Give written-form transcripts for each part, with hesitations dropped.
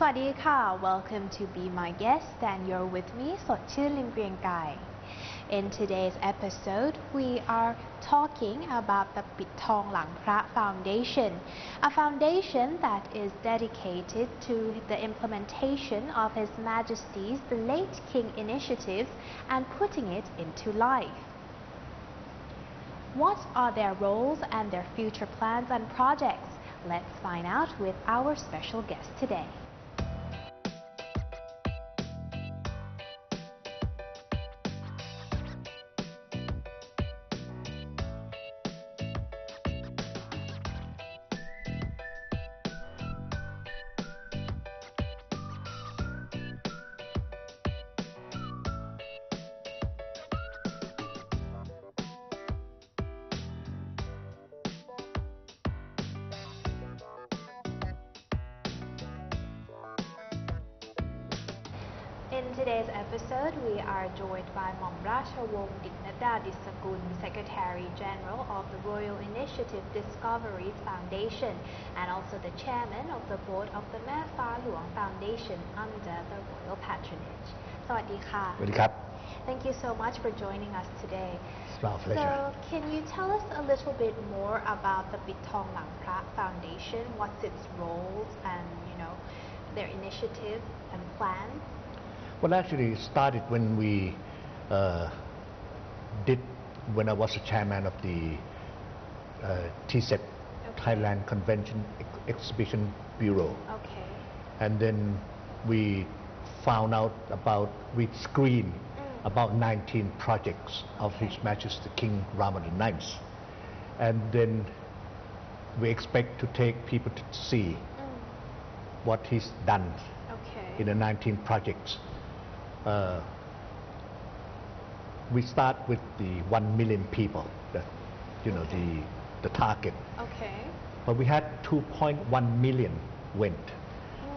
วัสดีค่ะ Welcome to Be My Guest and you're with me สดชื่นลิมเกรียงไกร In today's episode we are talking about the ปิดทองหลังพระ Foundation, a foundation that is dedicated to the implementation of His Majesty's the late King initiatives and putting it into life. What are their roles and their future plans and projects? Let's find out with our special guest today. In today's episode, we are joined by หม่อมราชวงศ์ดิษฐนดา ดิษฐกุล Secretary General of the Royal Initiative Discoveries Foundation and also the Chairman of the Board of the แม่ฟ้าหลวง Foundation under the Royal Patronage. สวัสดีค่ะ สวัสดีครับ Thank you so much for joining us today. It's my pleasure. So, can you tell us a little bit more about the ปิดทองหลังพระ Foundation? What's its roles and their initiatives and plans? Well, actually, it started when when I was the chairman of the TCET, Thailand Convention Exhibition Bureau. Okay. And then we found out we screened about 19 projects of His Majesty King Ramadan IX. And then we expect to take people to see what he's done in the 19 projects. We start with the 1 million people, the target. Okay. But we had 2.1 million went,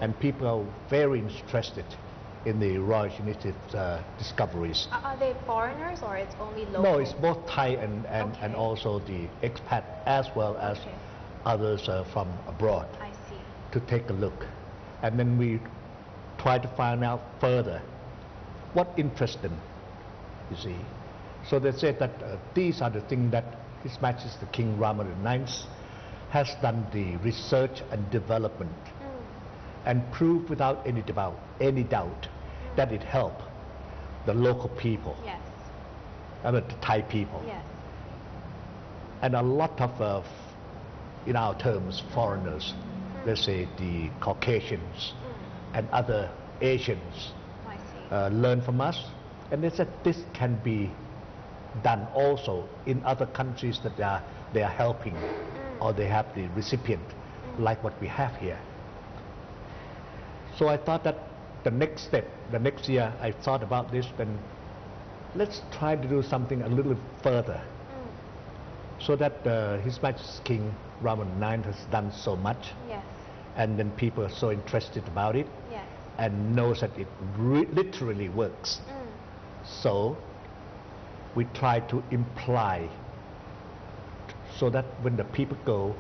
and people are very interested in the Royal Initiative discoveries. Are they foreigners or it's only local? No, it's both Thai and also the expat as well as others from abroad. I see. To take a look, and then we try to find out further what interests them, you see. So they said that these are the things that His Majesty King Ramadan IX has done the research and development and proved without any doubt that it helped the local people, Yes. the Thai people, Yes. and a lot of, in our terms, foreigners, let's say the Caucasians and other Asians, learn from us, and they said this can be done also in other countries that they are helping or they have the recipient like what we have here. So I thought that the next step, the next year I thought about this, then let's try to do something a little further so that His Majesty King Ramadan IX has done so much, and then people are so interested about it and knows that it literally works. So we try to imply so that when the people go,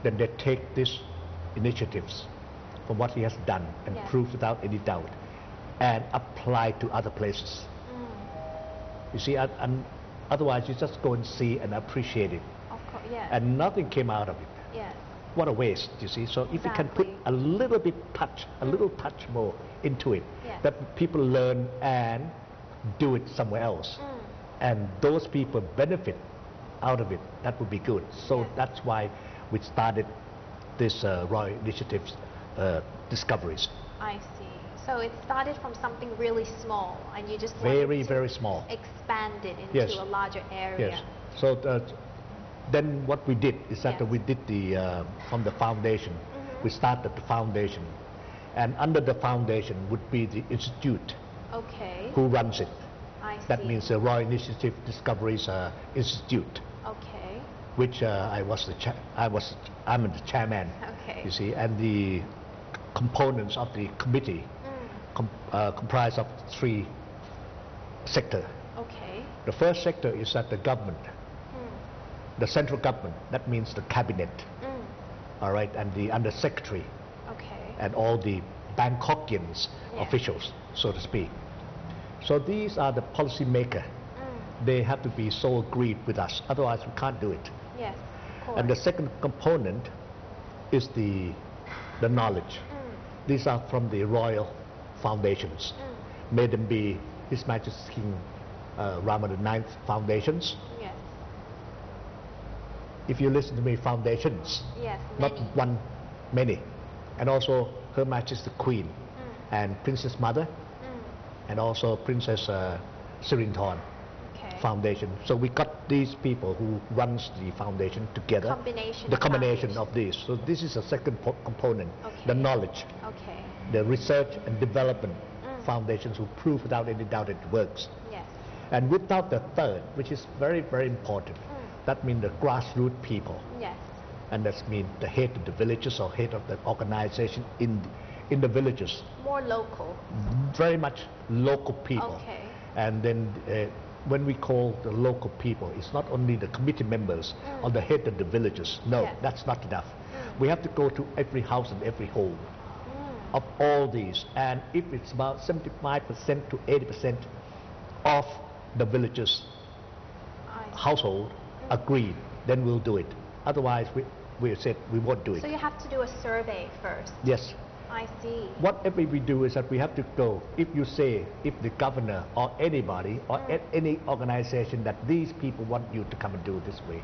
then they take these initiatives from what he has done and prove without any doubt and apply to other places. You see, and otherwise you just go and see and appreciate it. Of course, and nothing came out of it. What a waste, you see. So if we can put a little bit touch, a little touch more into it, that people learn and do it somewhere else, and those people benefit out of it, that would be good. So that's why we started this Royal Initiatives discoveries. I see. So it started from something really small, and you just very small, expand it into a larger area. Yes. So then what we did is that we did from the foundation, we started the foundation, and under the foundation would be the institute who runs it. I see. That means the Royal Initiative Discoveries Institute, which I'm the chairman, you see, and the components of the committee comprise of 3 sectors. The first sector is that the government, the central government, that means the cabinet, all right, and the undersecretary, and all the Bangkokians Yeah. officials, so to speak. So these are the policy maker. They have to be so agreed with us, otherwise we can't do it. Yes, of course. And the second component is the knowledge. These are from the royal foundations. May them be His Majesty King Rama IX foundations. Yes. If you listen to me, foundations, Yes, not many. one, many. And also Her Majesty Queen and Princess Mother and also Princess Sirinthorn Okay. Foundation. So we got these people who runs the foundation together. Combination The of combination foundations. of these. So this is a second component, Okay. the knowledge, Okay. the research and development foundations who prove without any doubt it works. Yes. And without the third, which is very, very important, that means the grassroots people. Yes. And that means the head of the villages or head of the organization in the villages. More local. Very much local people. Okay. And then when we call the local people, it's not only the committee members or the head of the villages. No, Yes. that's not enough. We have to go to every house and every home of all these. And if it's about 75% to 80% of the villages I see. household agreed, then we'll do it. Otherwise, we said we won't do it. So you have to do a survey first. Yes. I see. Whatever we do is that we have to go, if you say, if the governor or anybody or any organization that these people want you to come and do it this way.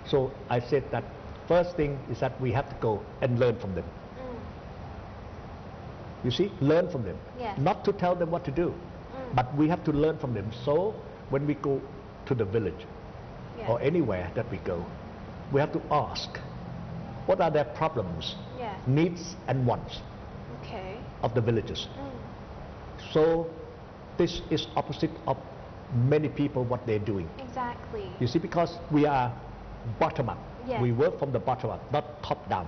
So I said that first thing is that we have to go and learn from them. You see, learn from them. Yes. Not to tell them what to do, but we have to learn from them. So when we go to the village Yes. or anywhere that we go, we have to ask, what are their problems, Yes. needs and wants Okay. of the villages? So this is opposite of many people what they're doing. Exactly. You see, because we are bottom up. Yes. We work from the bottom up, not top down.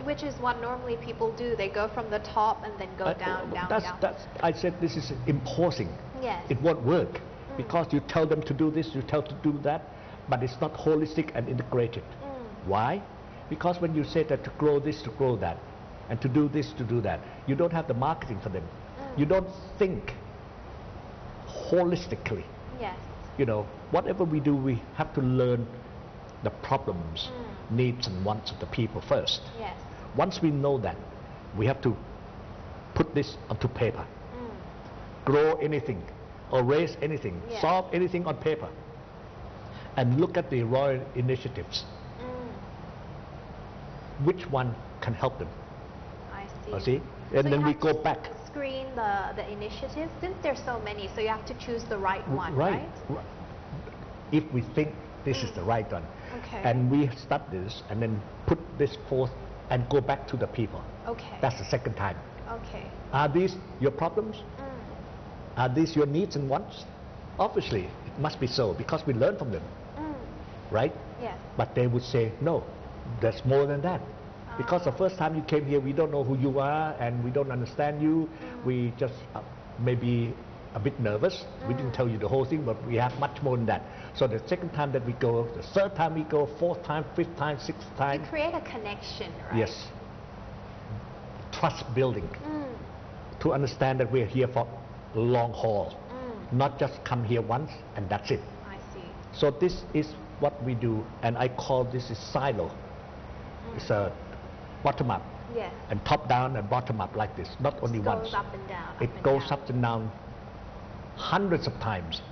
Which is what normally people do. They go from the top and then go down, down, down. I said this is imposing. Yes. It won't work because you tell them to do this, you tell them to do that, but it's not holistic and integrated. Why? Because when you say that to grow this, to grow that, and to do this, to do that, you don't have the marketing for them. You don't think holistically. Yes. You know, whatever we do, we have to learn the problems, needs and wants of the people first. Yes. Once we know that, we have to put this onto paper. Grow anything or raise anything, Yes. solve anything on paper. And look at the royal initiatives. Which one can help them? I see. See? And So then you we have go to back. Screen the initiatives since there's so many, so you have to choose the right one, right? Right. If we think this is the right one. Okay. And we start this and then put this forth and go back to the people. Okay. That's the second time. Okay. Are these your problems? Are these your needs and wants? Obviously, it must be so because we learn from them, right? Yes. But they would say, no, there's more than that. Because the first time you came here, we don't know who you are and we don't understand you. We just maybe a bit nervous. We didn't tell you the whole thing, but we have much more than that. So the second time that we go, the third time we go, fourth time, fifth time, sixth time. You create a connection, right? Yes. Trust building. To understand that we're here for long haul. Not just come here once and that's it. I see. So this is what we do, and I call this is silo. It's a bottom up Yes. and top down and bottom up like this, not only It once. goes up and down. It goes up and down hundreds of times.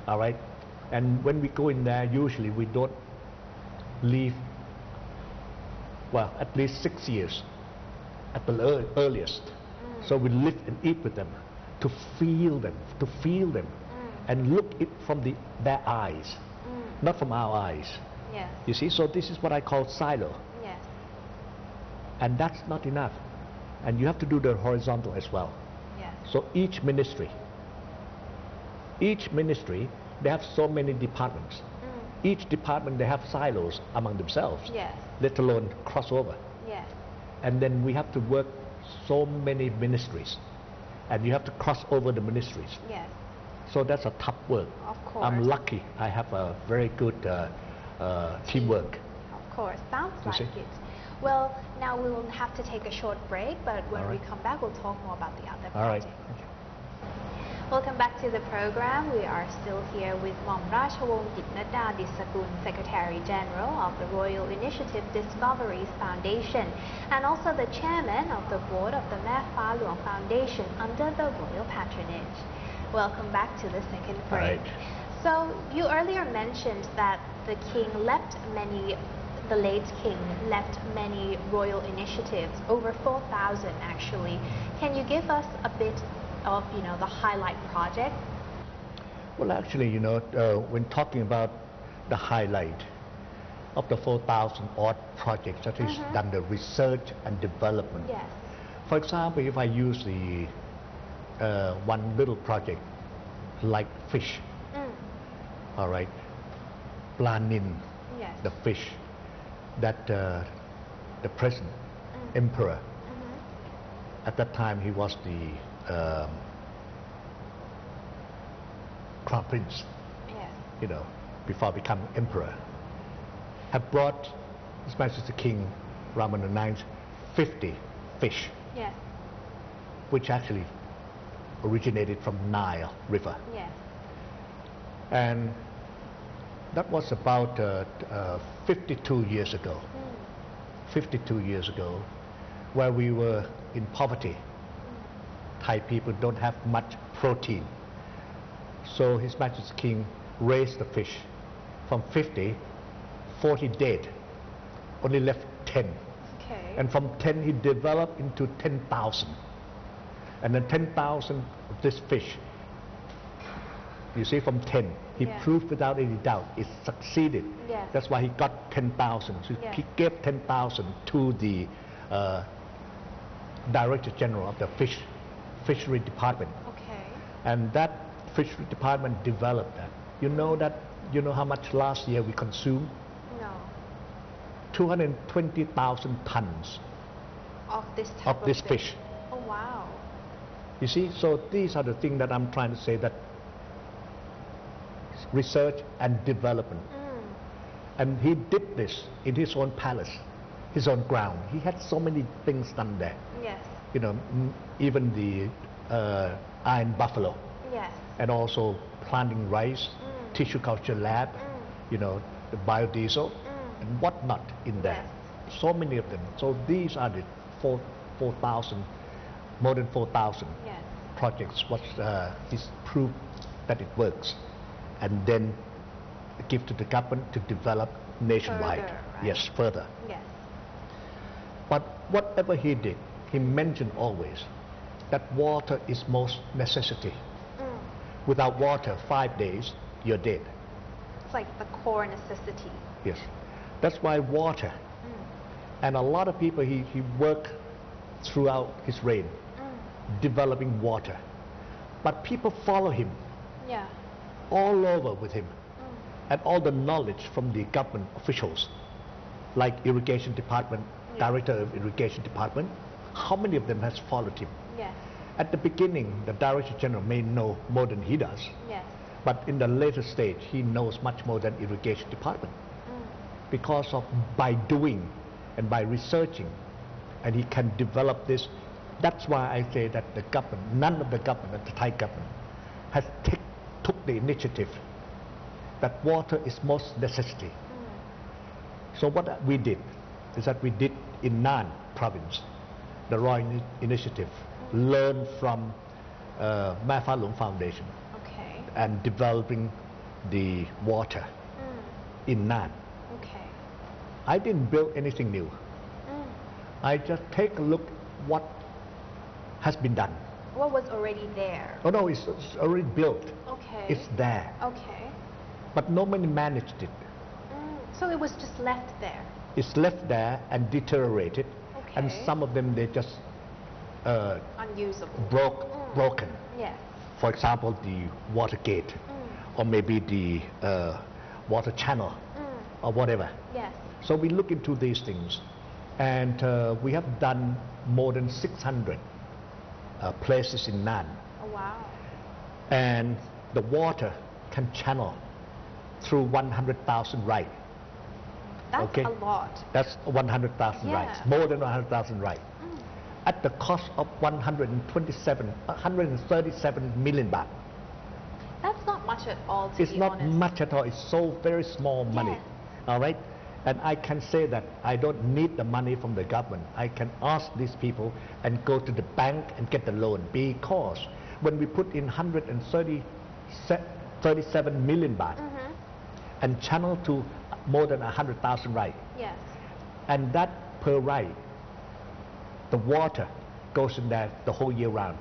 All right? And when we go in there, usually we don't leave, well, at least 6 years at the earliest. So we live and eat with them to feel them, and look it from their eyes, not from our eyes. Yes. You see, so this is what I call silo. Yes. And that's not enough. And you have to do the horizontal as well. Yes. So each ministry, they have so many departments. Each department, they have silos among themselves, Yes. let alone crossover. Yes. And then we have to work so many ministries. And you have to cross over the ministries. Yes. So that's a tough work. Of course. I'm lucky. I have a very good teamwork. Of course. Sounds You like see? it. Well, now we will have to take a short break, but when All we right. come back, we'll talk more about the other All right. projects. Welcome back to the program. We are still here with หม่อมราชวงศ์กิตตินดา ดิษฐกุล Secretary General of the Royal Initiative Discoveries Foundation and also the Chairman of the Board of the แม่ฟ้าหลวง Foundation under the Royal patronage. Welcome back to the second break. Right. So you earlier mentioned that the king left many, the late king left many royal initiatives, over 4,000 actually. Can you give us a bit of, the highlight project? Well, actually, when talking about the highlight of the 4,000 odd projects that is done the research and development. Yes. For example, if I use the one little project like fish, all right, ปลานิล Yes. the fish that the present emperor, at that time he was the crown prince, Yes. before becoming emperor, have brought His Majesty King Raman IX 50 fish, Yes. which actually originated from Nile River. Yes. And that was about 52 years ago. 52 years ago, where we were in poverty. Thai people don't have much protein. So His Majesty King raised the fish from 50, 40 dead, only left 10. Okay. And from 10 he developed into 10,000. And then 10,000 of this fish, you see, from 10, he Yeah. proved without any doubt it succeeded. Yes. That's why he got 10,000. So Yeah. he gave 10,000 to the Director General of the Fishery Department. Okay. And that Fishery Department developed that. You know how much last year we consumed? No. 220,000 tons Of this type of this fish. Oh, wow. You see, so these are the things that I'm trying to say, that research and development. And he did this in his own palace, his own ground. He had so many things done there. Yes. Even the iron buffalo, Yes. and also planting rice, tissue culture lab, the biodiesel, and whatnot in there. Yes. So many of them. So these are the 4,000, more than 4,000 Yes. projects. What is proof that it works, and then give to the government to develop nationwide. Further, right? Yes, further. Yes. But whatever he did, he mentioned always that water is most necessity. Without water, 5 days, you're dead. It's like the core necessity. Yes. That's why water. And a lot of people, he worked throughout his reign, developing water. But people follow him Yeah. all over with him. And all the knowledge from the government officials, like irrigation department, director of irrigation department, how many of them has followed him? Yes. At the beginning, the director general may know more than he does. Yes. But in the later stage, he knows much more than irrigation department. Because of by doing and by researching, and he can develop this. That's why I say that the government, none of the government, the Thai government, has took the initiative that water is most necessity. So what we did is that we did in Nan province, the Royal Initiative, learn from แม่ฟ้าหลวง Foundation, Okay. and developing the water in Nan. Okay. I didn't build anything new. I just take a look what has been done. What was already there? Oh no, it's already built. Okay. It's there. Okay. But nobody managed it. So it was just left there. It's left there and deteriorated. And Okay. some of them, they just Unusable. broken. Yes. For example, the water gate, or maybe the water channel, or whatever. Yes. So we look into these things, and we have done more than 600 places in Nan, Oh, wow. and the water can channel through 100,000 right That's okay? a lot. That's 100,000 rights, Yeah. more than 100,000 rights. At the cost of 137 million baht. That's not much at all, to It's be not honest. much at all. It's so very small money. Yes. All right? And I can say that I don't need the money from the government. I can ask these people and go to the bank and get the loan, because when we put in 137 million baht and channel to more than 100,000 right, Yes. and that per right, the water goes in there the whole year round,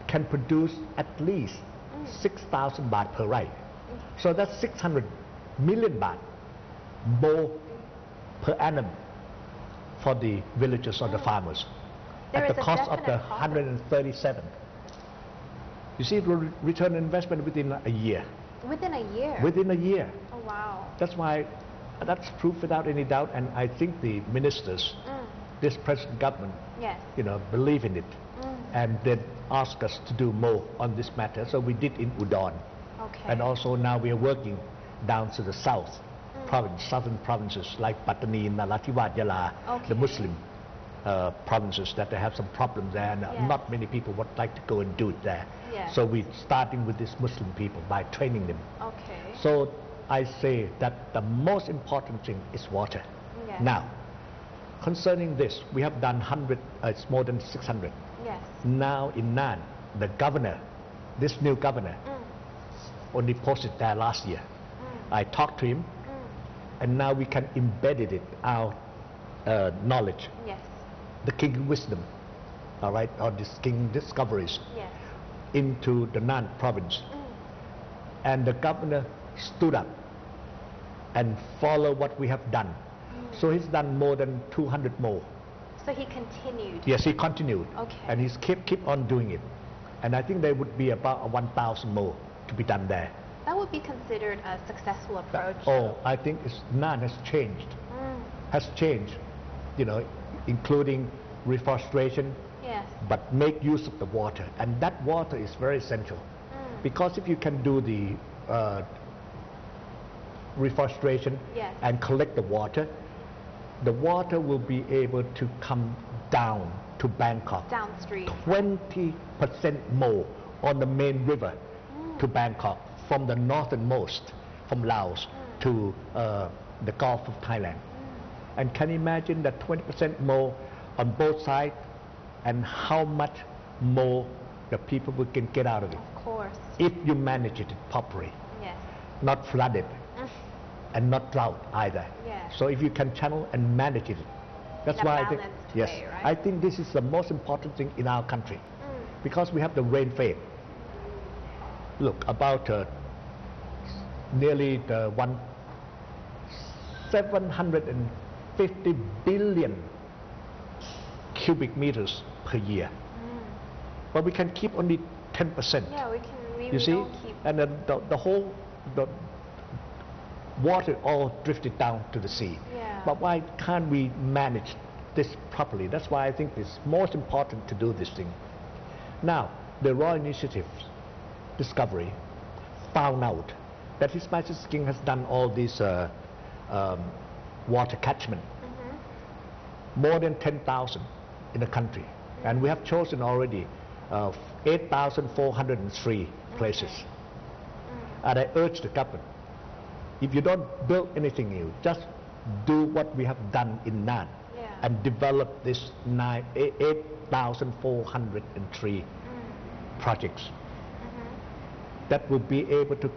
can produce at least 6,000 baht per right. So that's 600 million baht more per annum for the villagers or the farmers. There At is the a cost of the definite profit. 137. You see, it will return investment within a year. Within a year. Within a year. Oh, wow. That's why, that's proof without any doubt, and I think the ministers, this present government, Yes. believe in it, and then ask us to do more on this matter. So we did in Udon, Okay. and also now we are working down to the south province, southern provinces like Pattani, Narathiwat, Yala, Okay. the Muslim provinces that they have some problems there, and Yes. not many people would like to go and do it there. Yes. So we're starting with these Muslim people by training them. Okay. So I say that the most important thing is water. Yes. Now, concerning this, we have done it's more than 600. Yes. Now in Nan, the governor, this new governor, only posted there last year. I talked to him, and now we can embed it, our knowledge, Yes. the king wisdom, all right, or this king discoveries, Yes. into the Nan province. And the governor stood up and followed what we have done. So he's done more than 200 more. So he continued. Yes, he continued. Okay. And he's keep on doing it. And I think there would be about 1,000 more to be done there. That would be considered a successful approach. Oh, I think Nan has changed. Including reforestation, Yes. but make use of the water. And that water is very essential. Because if you can do the reforestation Yes. and collect the water will be able to come down to Bangkok. Downstream. 20% more on the main river to Bangkok, from the northernmost, from Laos to the Gulf of Thailand. And can you imagine that 20% more on both sides, and how much more the people can get out of it Of course. if you manage it properly, Yes. not flooded and not drought either. Yes. So if you can channel and manage it, that's In a why I think, balanced yes, way, right? I think this is the most important thing in our country, because we have the rain fade. Look, about nearly 750 billion cubic meters per year, but we can keep only 10%. Yeah, we can. You see, don't keep. and then the whole water all drifted down to the sea. Yeah. But why can't we manage this properly? That's why I think it's most important to do this thing. Now, the Royal Initiative Discovery found out that His Majesty's King has done all these water catchment, more than 10,000 in the country, and we have chosen already 8,403 places. And I urge the government, if you don't build anything new, just do what we have done in Nan, and develop this 8,403 projects that will be able to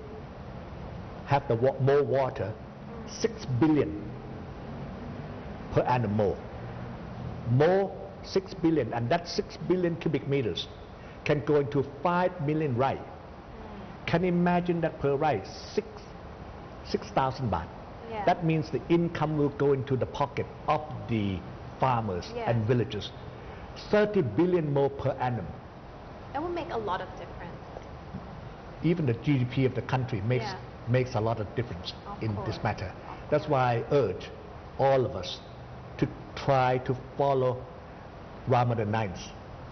have the more water, 6 billion per annum more 6 billion, and that 6 billion cubic meters can go into 5 million rai. Can you imagine that per rai 6,000 baht? Yeah. That means the income will go into the pocket of the farmers and villagers. 30 billion more per annum. That would make a lot of difference. Even the GDP of the country makes a lot of difference in this matter. That's why I urge all of us to try to follow Ramadan 9's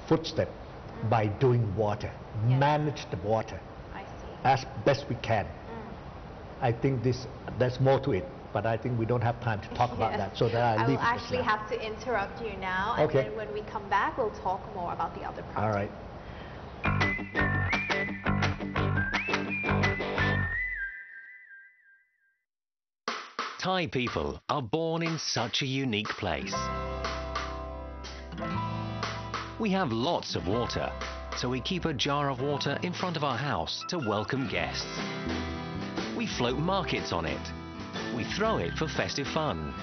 footsteps by doing water, manage the water I see. as best we can. I think there's more to it. but I think we don't have time to talk about Yes. that, so that I I leave will it actually now. have to interrupt you now, and Okay. then when we come back, we'll talk more about the other project. All right. Thai people are born in such a unique place. We have lots of water, so we keep a jar of water in front of our house to welcome guests. We float markets on it. We throw it for festive fun.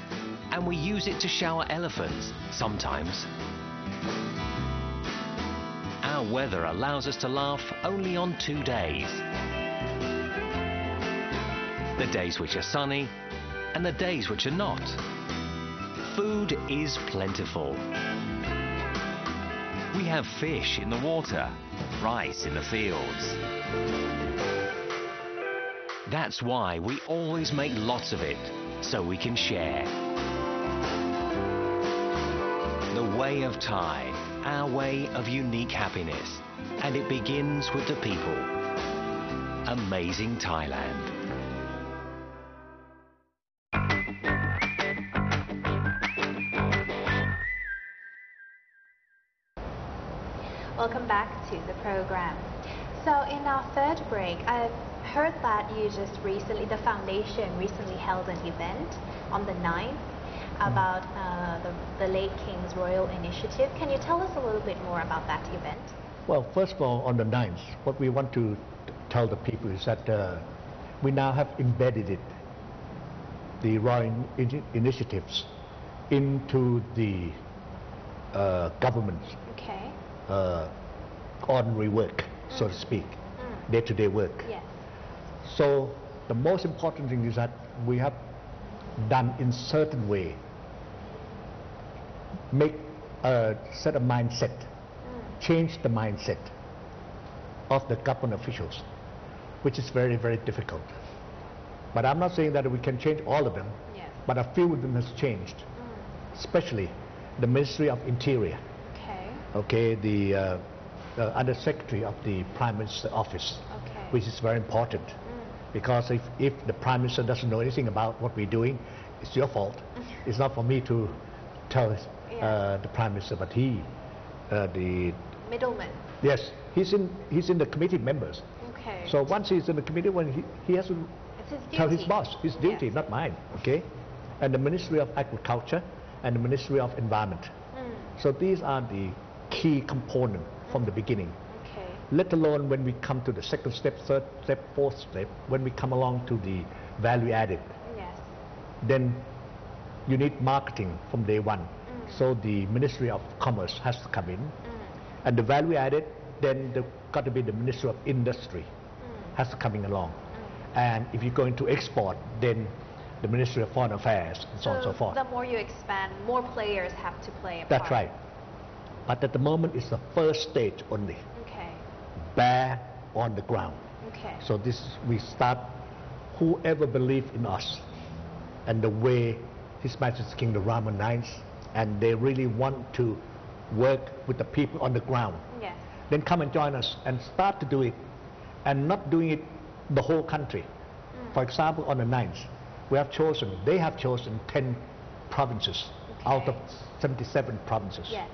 And we use it to shower elephants sometimes. Our weather allows us to laugh only on 2 days. The days which are sunny and the days which are not. Food is plentiful. We have fish in the water, rice in the fields. That's why we always make lots of it, so we can share. The way of Thai, our way of unique happiness, and it begins with the people. Amazing Thailand. Welcome back to the program. So in our third break, I've heard that the foundation recently held an event on the 9th about the late King's Royal Initiative. Can you tell us a little bit more about that event? Well, first of all, on the 9th, what we want to tell the people is that we now have embedded it, the Royal Initiatives, into the government's Okay. ordinary work, so to speak, day-to-day work. Yes. So the most important thing is that we have done in certain way, set a mindset, change the mindset of the government officials, which is very, very difficult. But I'm not saying that we can change all of them, Yes. but a few of them has changed, especially the Ministry of Interior, Okay. the Under Secretary of the Prime Minister's office, Okay. which is very important. Because if the Prime Minister doesn't know anything about what we're doing, it's your fault. It's not for me to tell the Prime Minister, but the Middleman. yes, he's in the committee members. Okay. So once he's in the committee, when he has to It's his tell his duty. boss, his duty, Yes. not mine. Okay, and the Ministry of Agriculture and the Ministry of Environment. So these are the key components from the beginning. Okay. Let alone when we come to the second step, third step, fourth step, when we come along to the value added, Yes. then you need marketing from day one. So the Ministry of Commerce has to come in. And the value added, then got to be the Ministry of Industry has to coming along. And if you're going to export, then the Ministry of Foreign Affairs, and so on and so forth. The more you expand, more players have to play a part. That's right. But at the moment, it's the first stage only, Okay. bare on the ground. Okay. So we start, whoever believe in us and the way His Majesty King the Rama IX, and they really want to work with the people on the ground, Yes. then come and join us and start to do it, and not doing it the whole country. For example, on the 9th, they have chosen 10 provinces out of 77 provinces. Yes.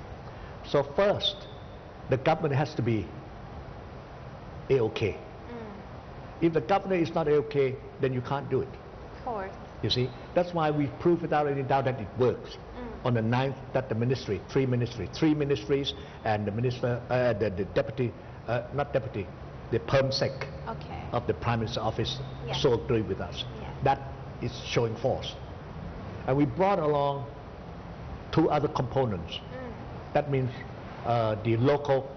So first, the government has to be A-OK. If the governor is not A-OK, then you can't do it. Of course. You see, that's why we prove without any doubt that it works. On the 9th, that the three ministries, and the minister, the deputy, not deputy, the perm-sec Okay. of the Prime Minister's office Yes. so agree with us. Yes. That is showing force. And we brought along 2 other components. That means the local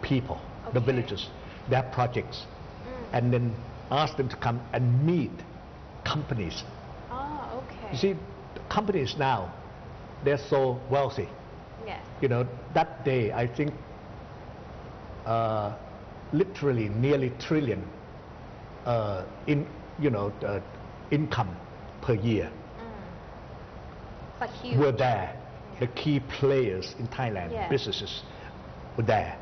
people, the Okay. villagers, their projects, and then ask them to come and meet companies. Oh, okay. You see, companies now, they're so wealthy. Yes. You know, that day, I think, literally nearly trillion income per year It's like huge. were there. The key players in Thailand, Yes. businesses, were there.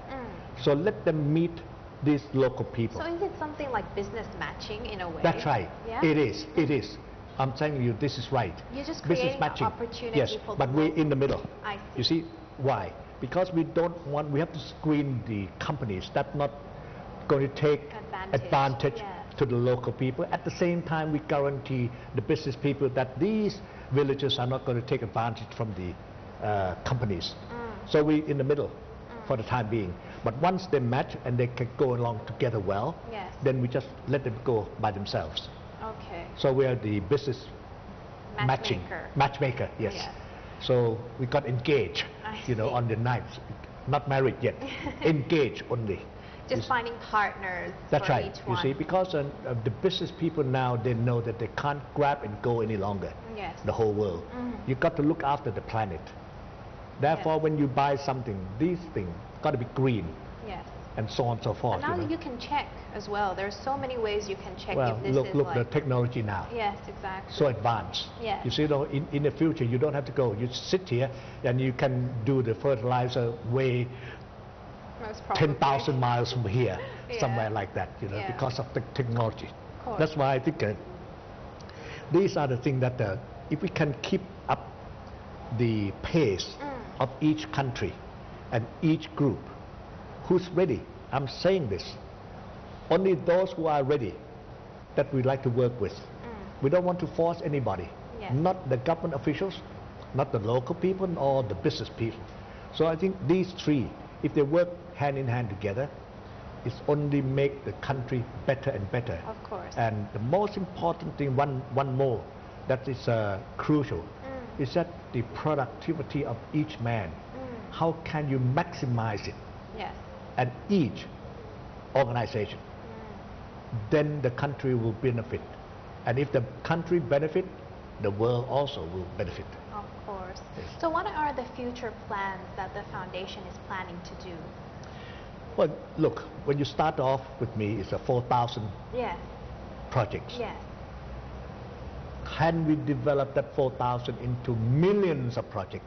So let them meet these local people. So is it something like business matching in a way? That's right. Yeah? It is. I'm telling you, this is right. You're just Business creating an matching. opportunity Yes, for the but we're in the local. middle. I see. You see why? Because we don't want. We have to screen the companies that not going to take advantage Yes. to the local people. At the same time, we guarantee the business people that these villages are not going to take advantage from the companies. So we're in the middle for the time being. But once they match and they can go along together well, Yes. then we just let them go by themselves. Okay. So we are the business matchmaker. Yes. Yes. So we got engaged, I on see. the night, not married yet, engaged only. Just finding partners That's for right. each You one. see, because the business people now, they know that they can't grab and go any longer. Yes. The whole world. You got to look after the planet. Therefore, Yes. when you buy something, these things got to be green, Yes. and so on and so forth. And now you can check as well. There's so many ways you can check well, if this look, is look, like. the technology now. Yes, exactly. So advanced. Yes. You see, though, in the future, you don't have to go. You sit here, and you can do the fertilizer way Most probably. 10,000 miles from here, Yeah. somewhere like that, Yeah. because of the technology. Of course. That's why I think these are the things that if we can keep up the pace of each country and each group who's ready. I'm saying this. Only those who are ready that we like to work with. We don't want to force anybody. Yes. Not the government officials, not the local people, or the business people. So I think these three, if they work hand in hand together, it's only make the country better and better. Of course. And the most important thing, one more, that is crucial, is that the productivity of each man. How can you maximize it? Yes. And each organization, then the country will benefit. And if the country benefit, the world also will benefit. Of course. Yes. So what are the future plans that the foundation is planning to do? Well, look, when you start off with me, it's a 4,000 Yes. projects. Yes. Can we develop that 4,000 into millions of projects?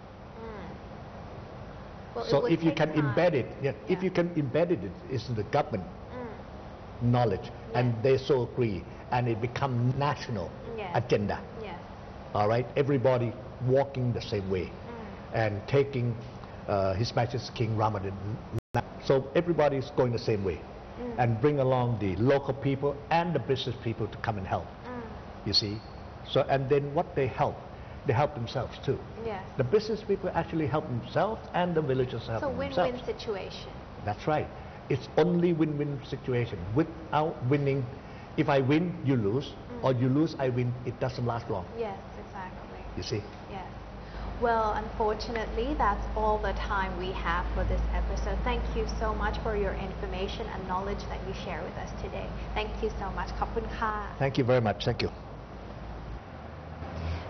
Well, it So would if you take can time. embed it, if Yeah. you can embed it, it's in the government knowledge, and they so agree, and it become national Yes. agenda. Yes. All right, everybody walking the same way, and taking His Majesty King Ramadan. So everybody is going the same way, and bring along the local people and the business people to come and help. You see, so and then what they help themselves too. Yes. The business people actually help themselves, and the villagers help So themselves. win-win situation. That's right. It's only win-win situation. Without winning, if I win, you lose, or you lose, I win. It doesn't last long. Yes, exactly. You see. Yes. Well, unfortunately, that's all the time we have for this episode. Thank you so much for your information and knowledge that you share with us today. Thank you so much. ขอบคุณค่ะ Thank you very much. Thank you.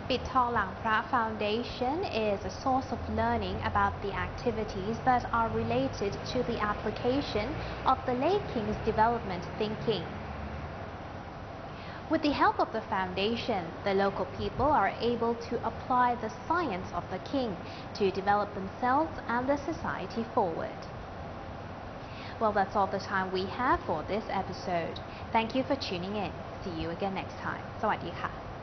ปิดทองหลังพระ Foundation is a source of learning about the activities that are related to the application of the late King's development thinking. With the help of the foundation, the local people are able to apply the science of the king to develop themselves and the society forward. Well, that's all the time we have for this episode. Thank you for tuning in. See you again next time. สวัสดีค่ะ